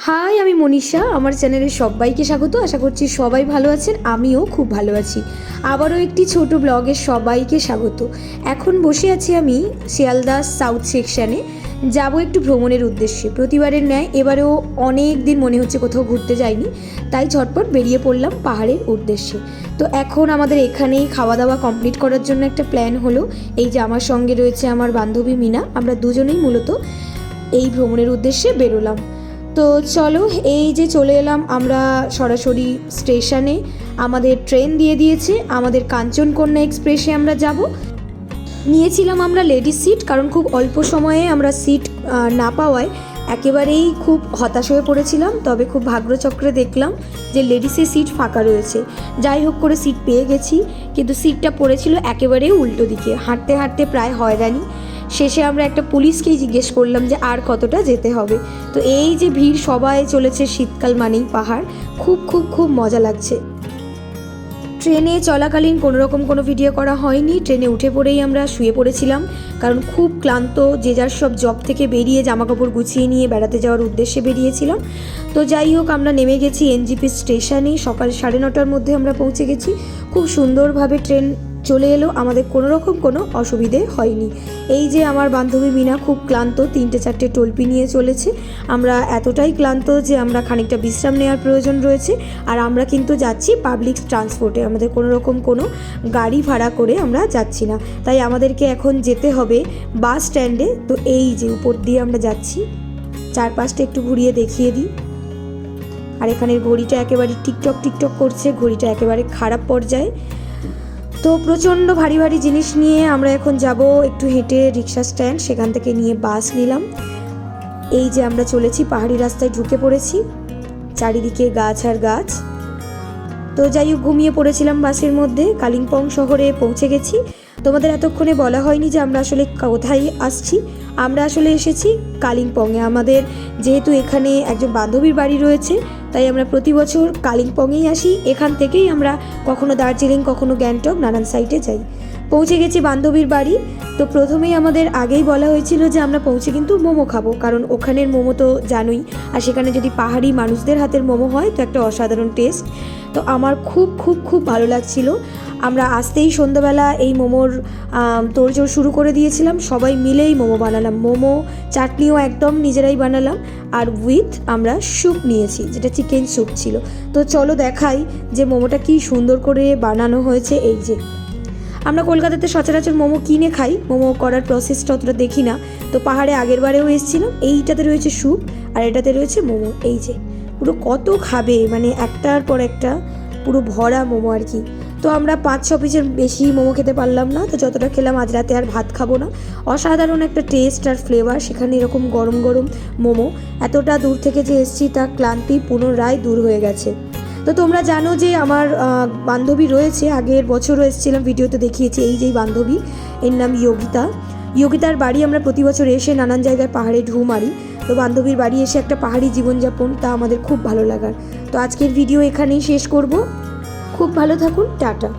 High, আমি মনীষা। আমার চ্যানেলে সবাইকে স্বাগত। আশা করছি সবাই ভালো আছেন, আমিও খুব ভালো আছি। আবারও একটি ছোট ব্লগে সবাইকে স্বাগত। এখন বসে আছি আমি শিয়ালদা সাউথ সেকশানে, যাব একটু ভ্রমণের উদ্দেশ্যে। প্রতিবারের ন্যায় এবারেও অনেক দিন মনে হচ্ছে কোথাও ঘুরতে যাইনি, তাই ঝটপট বেরিয়ে পড়লাম পাহাড়ের উদ্দেশ্যে। তো এখন আমাদের এখানেই খাওয়া দাওয়া কমপ্লিট করার জন্য একটা প্ল্যান হলো। এই যে আমার সঙ্গে রয়েছে আমার বান্ধবী মিনা, আমরা দুজনেই মূলত এই ভ্রমণের উদ্দেশ্যে বেরোলাম। তো চলো, এই যে চলে এলাম আমরা সরাসরি স্টেশনে। আমাদের ট্রেন দিয়ে দিয়েছে, আমাদের কাঞ্চনকন্যা এক্সপ্রেসে আমরা যাব। নিয়েছিলাম আমরা লেডিস সিট, কারণ খুব অল্প সময়ে আমরা সিট না পাওয়ায় একেবারেই খুব হতাশ হয়ে পড়েছিলাম। তবে খুব ভাগ্যচক্রে দেখলাম যে লেডিসের সিট ফাঁকা রয়েছে। যাই হোক করে সিট পেয়ে গেছি, কিন্তু সিটটা পড়েছিল একেবারেই উল্টো দিকে। হাঁটতে হাঁটতে প্রায় হয়রানি। শেষে আমরা একটা পুলিশকেই জিজ্ঞেস করলাম যে আর কতটা যেতে হবে। তো এই যে ভিড়, সবাই চলেছে, শীতকাল মানেই পাহাড়। খুব খুব খুব মজা লাগছে। ট্রেনে চলাকালীন কোনো ভিডিও করা হয়নি। ট্রেনে উঠে পড়েই আমরা শুয়ে পড়েছিলাম, কারণ খুব ক্লান্ত। যে যার সব জব থেকে বেরিয়ে জামাকাপড় গুছিয়ে নিয়ে বেড়াতে যাওয়ার উদ্দেশ্যে বেরিয়েছিলাম। তো যাই হোক, আমরা নেমে গেছি এনজিপি স্টেশনে। সকাল 9:30টার মধ্যে আমরা পৌঁছে গেছি। খুব সুন্দরভাবে ট্রেন চলে এলো, আমাদের কোনো অসুবিধে হয়নি। এই যে আমার বান্ধবী মিনা খুব ক্লান্ত, 3-4টে টলপি নিয়ে চলেছে। আমরা এতটাই ক্লান্ত যে আমরা খানিকটা বিশ্রাম নেওয়ার প্রয়োজন রয়েছে। আর আমরা কিন্তু যাচ্ছি পাবলিক ট্রান্সপোর্টে, আমাদের কোনো গাড়ি ভাড়া করে আমরা যাচ্ছি না। তাই আমাদেরকে এখন যেতে হবে বাস স্ট্যান্ডে। তো এই যে উপর দিয়ে আমরা যাচ্ছি, চারপাশটা একটু ঘুরিয়ে দেখিয়ে দিই। আর এখানের ঘড়িটা একেবারে টিকটক করছে, ঘড়িটা একেবারে খারাপ পর্যায়ে। তো প্রচণ্ড ভারী ভারী জিনিস নিয়ে আমরা এখন যাব একটু হেঁটে রিক্সা স্ট্যান্ড, সেখান থেকে নিয়ে বাস নিলাম। এই যে আমরা চলেছি, পাহাড়ি রাস্তায় ঢুকে পড়েছি, চারিদিকে গাছ আর গাছ। তো যাই হোক, ঘুমিয়ে পড়েছিলাম বাসের মধ্যে। কালিম্পং শহরে পৌঁছে গেছি। তোমাদের এতক্ষণে বলা হয়নি যে আমরা আসলে কোথায় আসছি। আমরা আসলে এসেছি কালিম্পংয়ে। আমাদের যেহেতু এখানে একজন বান্ধবীর বাড়ি রয়েছে, তাই আমরা প্রতি বছর কালিম্পংয়েই আসি। এখান থেকেই আমরা কখনো দার্জিলিং, কখনো গ্যাংটক, নানান সাইটে যাই। পৌঁছে গেছি বান্ধবীর বাড়ি। তো প্রথমেই আমাদের আগেই বলা হয়েছিল যে আমরা পৌঁছে কিন্তু মোমো খাবো, কারণ ওখানের মোমো তো জানোই। আর সেখানে যদি পাহাড়ি মানুষদের হাতের মোমো হয় তো একটা অসাধারণ টেস্ট। তো আমার খুব খুব খুব ভালো লাগছিল। আমরা আসতেই সন্ধ্যাবেলা এই মোমোর তোড়জোড় শুরু করে দিয়েছিলাম। সবাই মিলেই মোমো বানালাম। মোমো চাটনিও একদম নিজেরাই বানালাম। আর উইথ আমরা স্যুপ নিয়েছি, যেটা চিকেন স্যুপ ছিল। তো চলো দেখাই যে মোমোটা কি সুন্দর করে বানানো হয়েছে। এই যে আমরা কলকাতাতে সচরাচর মোমো কিনে খাই, মোমো করার প্রসেসটা অতটা দেখি না। তো পাহাড়ে আগের বারেও এসেছিলাম। এইটাতে রয়েছে স্যুপ আর এটাতে রয়েছে মোমো। এই যে পুরো কত খাবে, মানে একটার পর একটা পুরো ভরা মোমো আর কি। তো আমরা 5-6 পিসের বেশি মোমো খেতে পারলাম না। তো যতটা খেলাম, আজ রাতে আর ভাত খাবো না। অসাধারণ একটা টেস্ট আর ফ্লেভার, সেখানে এরকম গরম গরম মোমো। এতটা দূর থেকে যে এসেছি, তার ক্লান্তি পুনরায় দূর হয়ে গেছে। তো তোমরা জানো যে আমার বান্ধবী রয়েছে, আগের বছরও এসেছিলাম, ভিডিওতে দেখিয়েছি। এই যেই বান্ধবী, এর নাম যোগিতার বাড়ি। আমরা প্রতি বছর এসে নানান জায়গায় পাহাড়ে ঢু মারি। তো বান্ধবীর বাড়ি এসে একটা পাহাড়ি জীবনযাপন, তা আমাদের খুব ভালো লাগার। তো আজকের ভিডিও এখানেই শেষ করব। খুব ভালো থাকুন, টাটা।